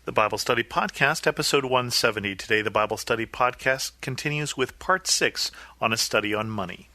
The Bible Study Podcast, episode 170. Today, the Bible Study Podcast continues with part 6 on a study on money.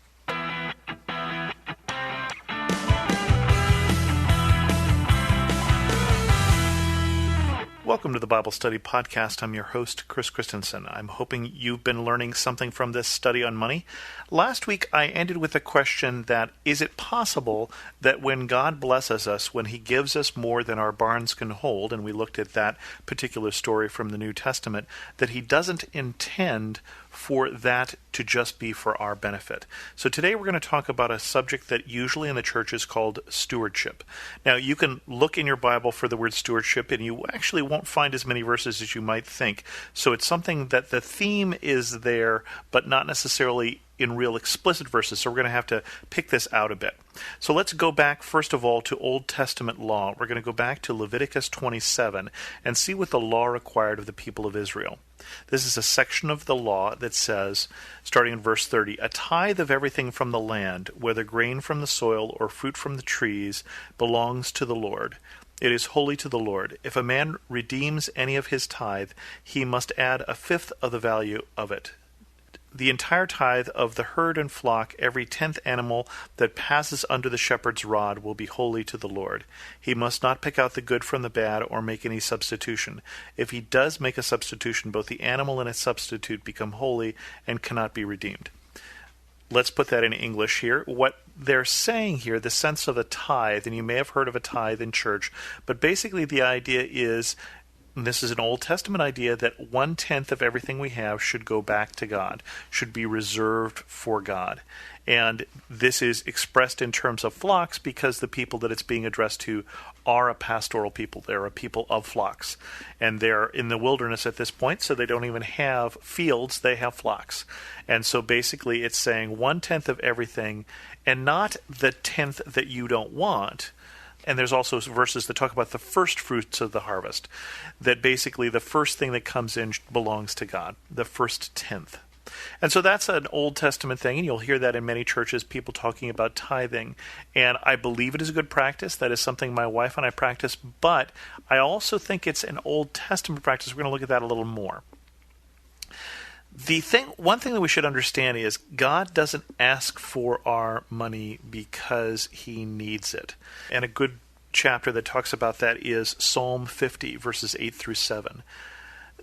Welcome to the Bible Study Podcast. I'm your host, Chris Christensen. I'm hoping you've been learning something from this study on money. Last week, I ended with a question that, is it possible that when God blesses us, when He gives us more than our barns can hold, and we looked at that particular story from the New Testament, that He doesn't intend for that to just be for our benefit? So today we're going to talk about a subject that usually in the church is called stewardship. Now, you can look in your Bible for the word stewardship, and you actually won't find as many verses as you might think. So it's something that the theme is there, but not necessarily in real explicit verses, so we're going to have to pick this out a bit. So let's go back, first of all, to Old Testament law. We're going to go back to Leviticus 27 and see what the law required of the people of Israel. This is a section of the law that says, starting in verse 30, "A tithe of everything from the land, whether grain from the soil or fruit from the trees, belongs to the Lord. It is holy to the Lord. If a man redeems any of his tithe, he must add a fifth of the value of it. The entire tithe of the herd and flock, every 10th animal that passes under the shepherd's rod, will be holy to the Lord. He must not pick out the good from the bad or make any substitution. If he does make a substitution, both the animal and its substitute become holy and cannot be redeemed." Let's put that in English here. What they're saying here, the sense of a tithe, and you may have heard of a tithe in church, but basically the idea is, and this is an Old Testament idea, that 1/10 of everything we have should go back to God, should be reserved for God. And this is expressed in terms of flocks because the people that it's being addressed to are a pastoral people. They're a people of flocks. And they're in the wilderness at this point, so they don't even have fields, they have flocks. And so basically it's saying 1/10 of everything, and not the 10th that you don't want. And there's also verses that talk about the first fruits of the harvest, that basically the first thing that comes in belongs to God, the first 10th. And so that's an Old Testament thing, and you'll hear that in many churches, people talking about tithing. And I believe it is a good practice. That is something my wife and I practice, but I also think it's an Old Testament practice. We're going to look at that a little more. One thing that we should understand is God doesn't ask for our money because He needs it. And a good chapter that talks about that is Psalm 50, verses 8 through 7.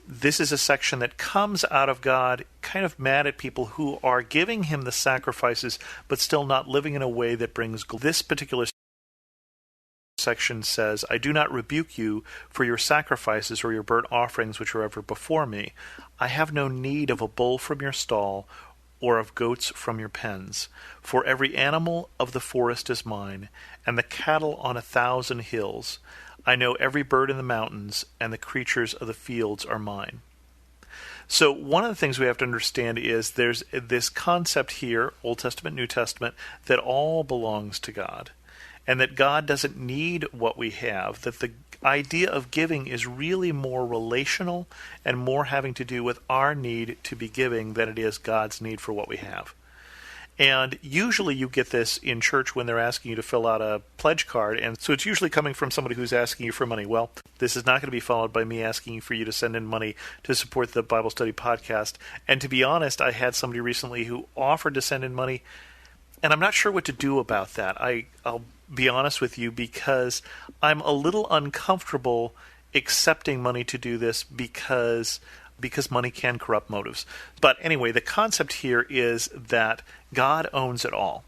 This is a section that comes out of God kind of mad at people who are giving Him the sacrifices, but still not living in a way that brings glory. This particular section says, "I do not rebuke you for your sacrifices or your burnt offerings which are ever before me. I have no need of a bull from your stall or of goats from your pens. For every animal of the forest is mine, and the cattle on 1,000 hills. I know every bird in the mountains, and the creatures of the fields are mine." So one of the things we have to understand is there's this concept here, Old Testament, New Testament, that all belongs to God. And that God doesn't need what we have, that the idea of giving is really more relational and more having to do with our need to be giving than it is God's need for what we have. And usually you get this in church when they're asking you to fill out a pledge card, and so it's usually coming from somebody who's asking you for money. Well, this is not going to be followed by me asking for you to send in money to support the Bible Study Podcast. And to be honest, I had somebody recently who offered to send in money, and I'm not sure what to do about that. I'll be honest with you, because I'm a little uncomfortable accepting money to do this because money can corrupt motives. But anyway, the concept here is that God owns it all.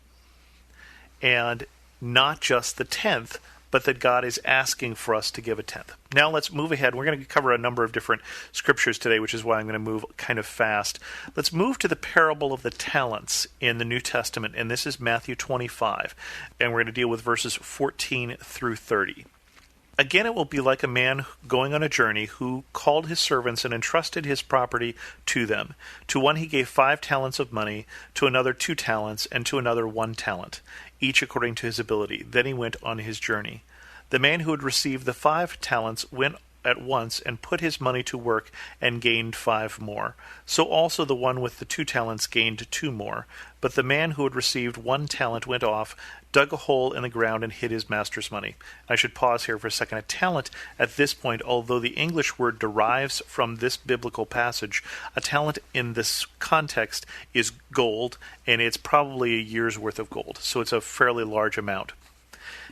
And not just the 10th, but that God is asking for us to give a 10th. Now let's move ahead. We're going to cover a number of different scriptures today, which is why I'm going to move kind of fast. Let's move to the parable of the talents in the New Testament, and this is Matthew 25, and we're going to deal with verses 14 through 30. "Again, it will be like a man going on a journey who called his servants and entrusted his property to them. To one he gave 5 talents of money, to another 2 talents, and to another 1 talent, each according to his ability. Then he went on his journey. The man who had received the 5 talents went at once and put his money to work and gained 5 more. So also the one with the 2 talents gained 2 more. But the man who had received 1 talent went off, dug a hole in the ground and hid his master's money. I should pause here for a second. A talent at this point, although the English word derives from this biblical passage, a talent in this context is gold, and it's probably a year's worth of gold. So it's a fairly large amount.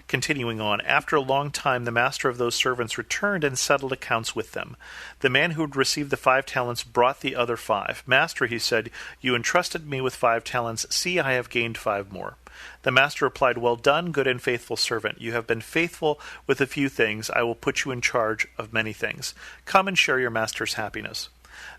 Continuing on, after a long time, the master of those servants returned and settled accounts with them. The man who had received the 5 talents brought the other 5. Master, he said, you entrusted me with 5 talents. See, I have gained 5 more. The master replied, well done, good and faithful servant. You have been faithful with a few things. I will put you in charge of many things. Come and share your master's happiness.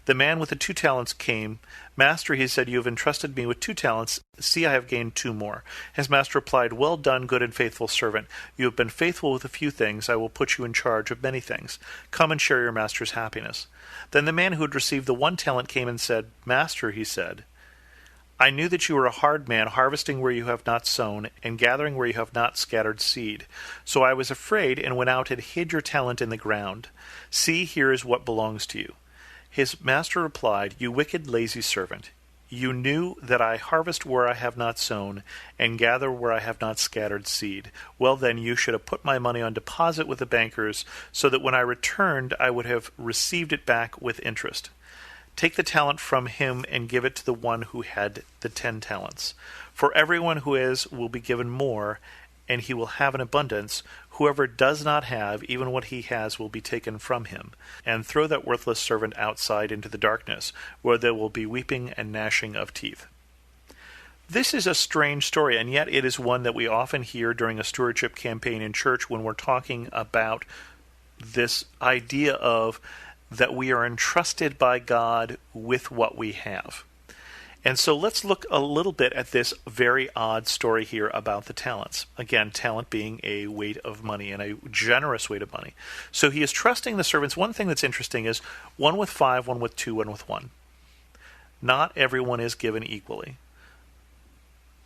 The man with the 2 talents came. Master, he said, you have entrusted me with 2 talents. See, I have gained 2 more. His master replied, well done, good and faithful servant. You have been faithful with a few things. I will put you in charge of many things. Come and share your master's happiness. Then the man who had received the 1 talent came and said, Master, he said, I knew that you were a hard man, harvesting where you have not sown, and gathering where you have not scattered seed. So I was afraid, and went out and hid your talent in the ground. See, here is what belongs to you. His master replied, you wicked, lazy servant. You knew that I harvest where I have not sown, and gather where I have not scattered seed. Well then, you should have put my money on deposit with the bankers, so that when I returned I would have received it back with interest. Take the talent from him and give it to the one who had the 10 talents. For everyone who has will be given more, and he will have an abundance. Whoever does not have, even what he has will be taken from him. And throw that worthless servant outside into the darkness, where there will be weeping and gnashing of teeth. This is a strange story, and yet it is one that we often hear during a stewardship campaign in church when we're talking about this idea of that we are entrusted by God with what we have. And so let's look a little bit at this very odd story here about the talents. Again, talent being a weight of money and a generous weight of money. So he is trusting the servants. One thing that's interesting is 1 with 5, 1 with 2, 1 with 1. Not everyone is given equally.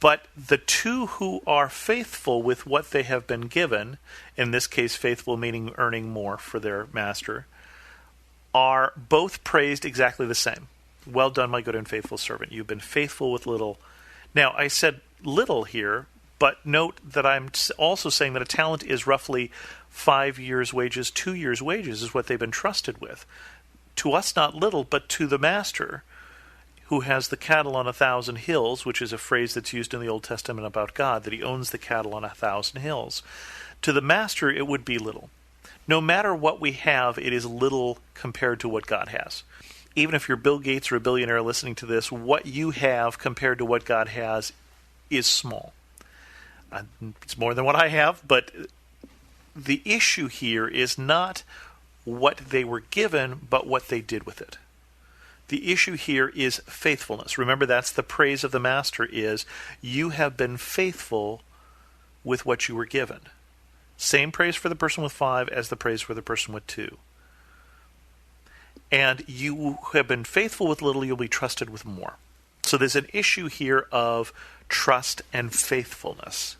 But the 2 who are faithful with what they have been given, in this case faithful meaning earning more for their master, are both praised exactly the same. Well done, my good and faithful servant. You've been faithful with little. Now, I said little here, but note that I'm also saying that a talent is roughly 5 years' wages, 2 years' wages is what they've been trusted with. To us, not little, but to the master, who has the cattle on 1,000 hills, which is a phrase that's used in the Old Testament about God, that he owns the cattle on 1,000 hills. To the master, it would be little. No matter what we have, it is little compared to what God has. Even if you're Bill Gates or a billionaire listening to this, what you have compared to what God has is small. It's more than what I have, but the issue here is not what they were given, but what they did with it. The issue here is faithfulness. Remember, that's the praise of the master is, you have been faithful with what you were given. Same praise for the person with 5 as the praise for the person with 2. And you have been faithful with little, you'll be trusted with more. So there's an issue here of trust and faithfulness.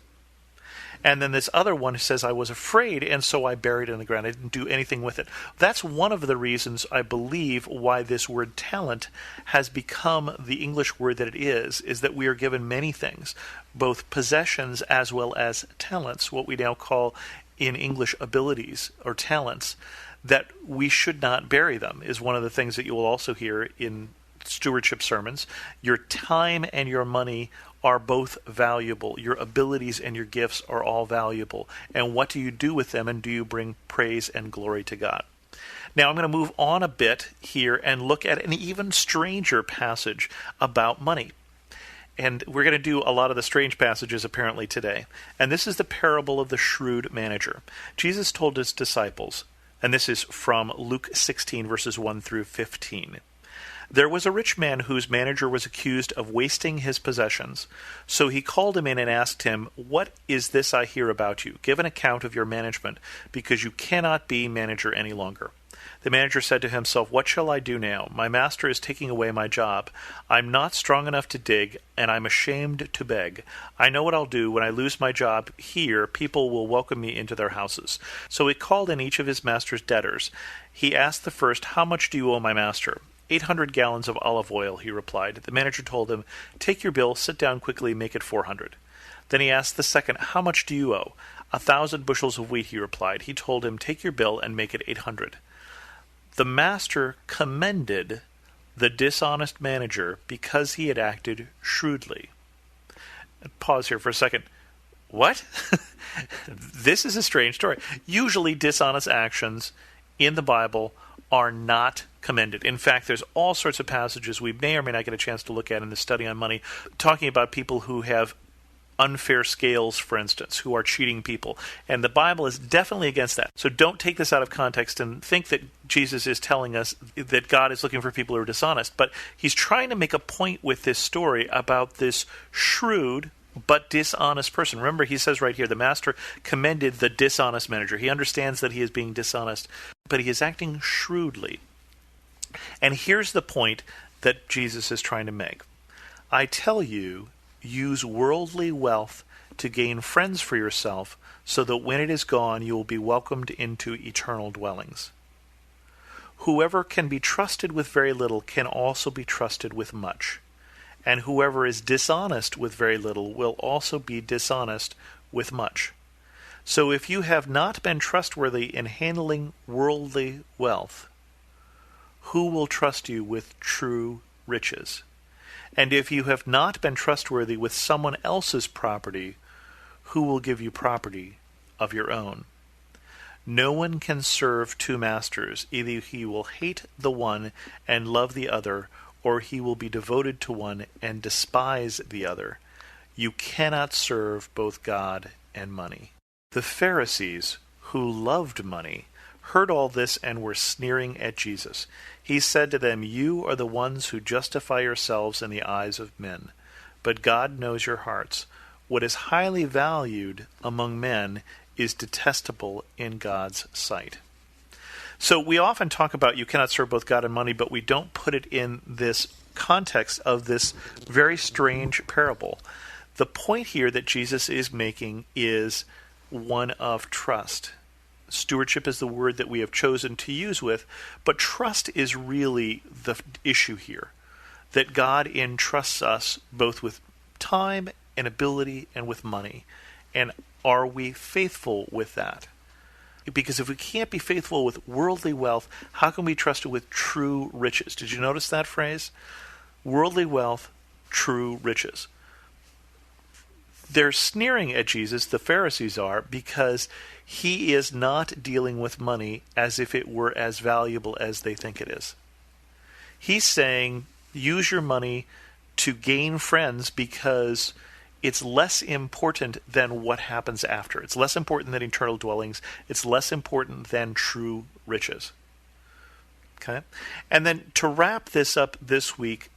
And then this other one says, I was afraid, and so I buried it in the ground. I didn't do anything with it. That's one of the reasons, I believe, why this word talent has become the English word that it is that we are given many things, both possessions as well as talents, what we now call in English abilities or talents, that we should not bury them, is one of the things that you will also hear in stewardship sermons. Your time and your money are both valuable. Your abilities and your gifts are all valuable. And what do you do with them, and do you bring praise and glory to God? Now I'm going to move on a bit here and look at an even stranger passage about money. And we're going to do a lot of the strange passages apparently today. And this is the parable of the shrewd manager. Jesus told his disciples, and this is from Luke 16, verses 1 through 15. There was a rich man whose manager was accused of wasting his possessions. So he called him in and asked him, What is this I hear about you? Give an account of your management, because you cannot be manager any longer. The manager said to himself, What shall I do now? My master is taking away my job. I'm not strong enough to dig, and I'm ashamed to beg. I know what I'll do. When I lose my job here, people will welcome me into their houses. So he called in each of his master's debtors. He asked the first, How much do you owe my master? 800 gallons of olive oil, he replied. The manager told him, Take your bill, sit down quickly, make it 400. Then he asked the second, "How much do you owe?" "1,000 bushels of wheat," he replied. He told him, "Take your bill and make it 800." The master commended the dishonest manager because he had acted shrewdly. Pause here for a second. What? This is a strange story. Usually dishonest actions in the Bible are not commended. In fact, there's all sorts of passages we may or may not get a chance to look at in the study on money, talking about people who have unfair scales, for instance, who are cheating people. And the Bible is definitely against that. So don't take this out of context and think that Jesus is telling us that God is looking for people who are dishonest. But he's trying to make a point with this story about this shrewd but dishonest person. Remember, he says right here, the master commended the dishonest manager. He understands that he is being dishonest, but he is acting shrewdly. And here's the point that Jesus is trying to make. I tell you, use worldly wealth to gain friends for yourself, so that when it is gone, you will be welcomed into eternal dwellings. Whoever can be trusted with very little can also be trusted with much. And whoever is dishonest with very little will also be dishonest with much. So if you have not been trustworthy in handling worldly wealth, who will trust you with true riches? And if you have not been trustworthy with someone else's property, who will give you property of your own? No one can serve two masters. Either he will hate the one and love the other, or he will be devoted to one and despise the other. You cannot serve both God and money. The Pharisees, who loved money, heard all this and were sneering at Jesus. He said to them, "You are the ones who justify yourselves in the eyes of men, but God knows your hearts. What is highly valued among men is detestable in God's sight." So we often talk about you cannot serve both God and money, but we don't put it in this context of this very strange parable. The point here that Jesus is making is one of trust. Stewardship is the word that we have chosen to use with, but trust is really the issue here. That God entrusts us both with time and ability and with money. And are we faithful with that? Because if we can't be faithful with worldly wealth, how can we trust it with true riches? Did you notice that phrase? Worldly wealth, true riches. They're sneering at Jesus, the Pharisees are, because he is not dealing with money as if it were as valuable as they think it is. He's saying, use your money to gain friends because it's less important than what happens after. It's less important than eternal dwellings. It's less important than true riches. Okay? And then to wrap this up this week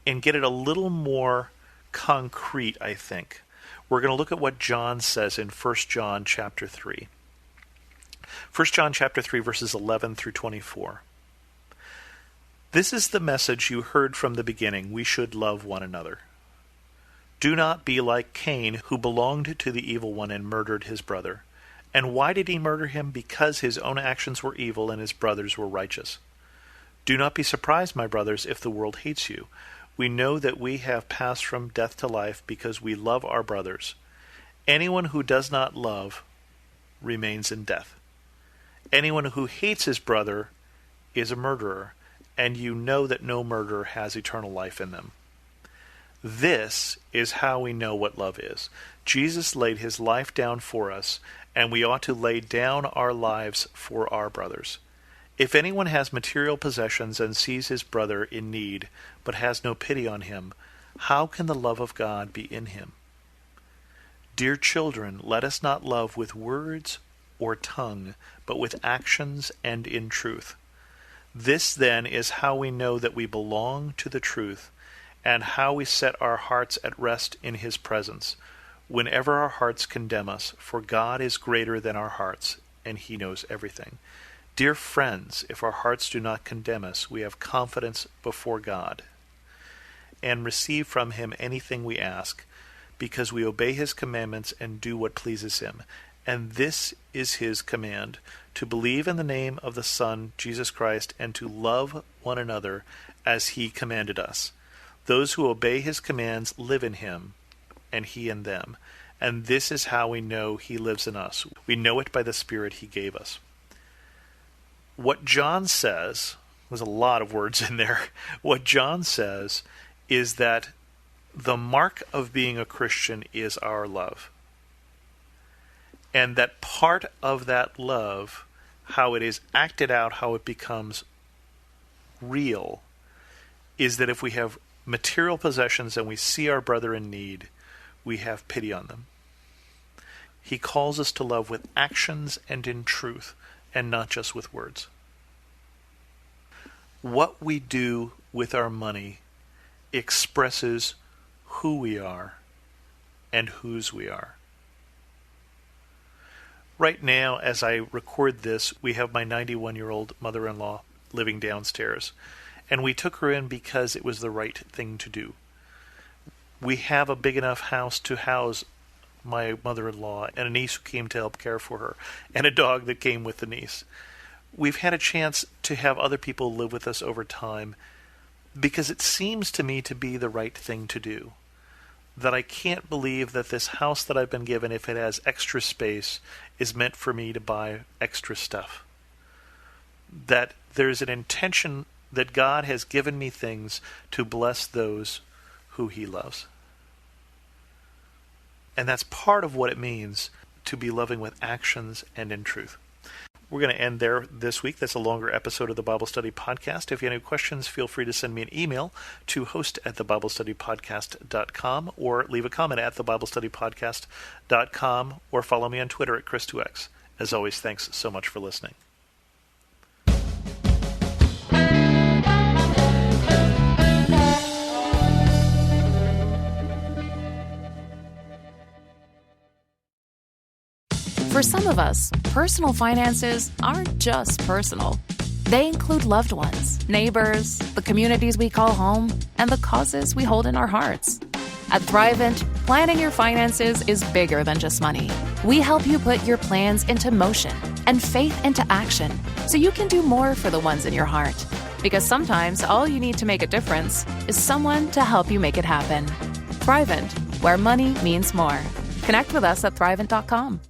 and get it a little more concrete, I think, we're going to look at what John says in 1 John chapter 3. 1 John chapter 3, verses 11 through 24. This is the message you heard from the beginning. We should love one another. Do not be like Cain, who belonged to the evil one and murdered his brother. And why did he murder him? Because his own actions were evil and his brothers were righteous. Do not be surprised, my brothers, if the world hates you. We know that we have passed from death to life because we love our brothers. Anyone who does not love remains in death. Anyone who hates his brother is a murderer, and you know that no murderer has eternal life in them. This is how we know what love is. Jesus laid his life down for us, and we ought to lay down our lives for our brothers. If anyone has material possessions and sees his brother in need, but has no pity on him, how can the love of God be in him? Dear children, let us not love with words or tongue, but with actions and in truth. This then is how we know that we belong to the truth, and how we set our hearts at rest in his presence, whenever our hearts condemn us, for God is greater than our hearts, and he knows everything. Dear friends, if our hearts do not condemn us, we have confidence before God, and receive from him anything we ask, because we obey his commandments and do what pleases him. And this is his command, to believe in the name of the Son, Jesus Christ, and to love one another as he commanded us. Those who obey his commands live in him, and he in them. And this is how we know he lives in us. We know it by the Spirit he gave us. What John says, there's a lot of words in there. What John says is that the mark of being a Christian is our love. And that part of that love, how it is acted out, how it becomes real, is that if we have material possessions and we see our brother in need, we have pity on them. He calls us to love with actions and in truth, and not just with words. What we do with our money expresses who we are and whose we are. Right now, as I record this, we have my 91-year-old mother-in-law living downstairs, and we took her in because it was the right thing to do. We have a big enough house to house my mother-in-law and a niece who came to help care for her, and a dog that came with the niece. We've had a chance to have other people live with us over time because it seems to me to be the right thing to do. That I can't believe that this house that I've been given, if it has extra space, is meant for me to buy extra stuff. That there's an intention that God has given me things to bless those who he loves. And that's part of what it means to be loving with actions and in truth. We're going to end there this week. That's a longer episode of the Bible Study Podcast. If you have any questions, feel free to send me an email to host@thebiblestudypodcast.com or leave a comment at thebiblestudypodcast.com or follow me on Twitter at Chris2X. As always, thanks so much for listening. For some of us, personal finances aren't just personal. They include loved ones, neighbors, the communities we call home, and the causes we hold in our hearts. At Thrivent, planning your finances is bigger than just money. We help you put your plans into motion and faith into action so you can do more for the ones in your heart. Because sometimes all you need to make a difference is someone to help you make it happen. Thrivent, where money means more. Connect with us at Thrivent.com.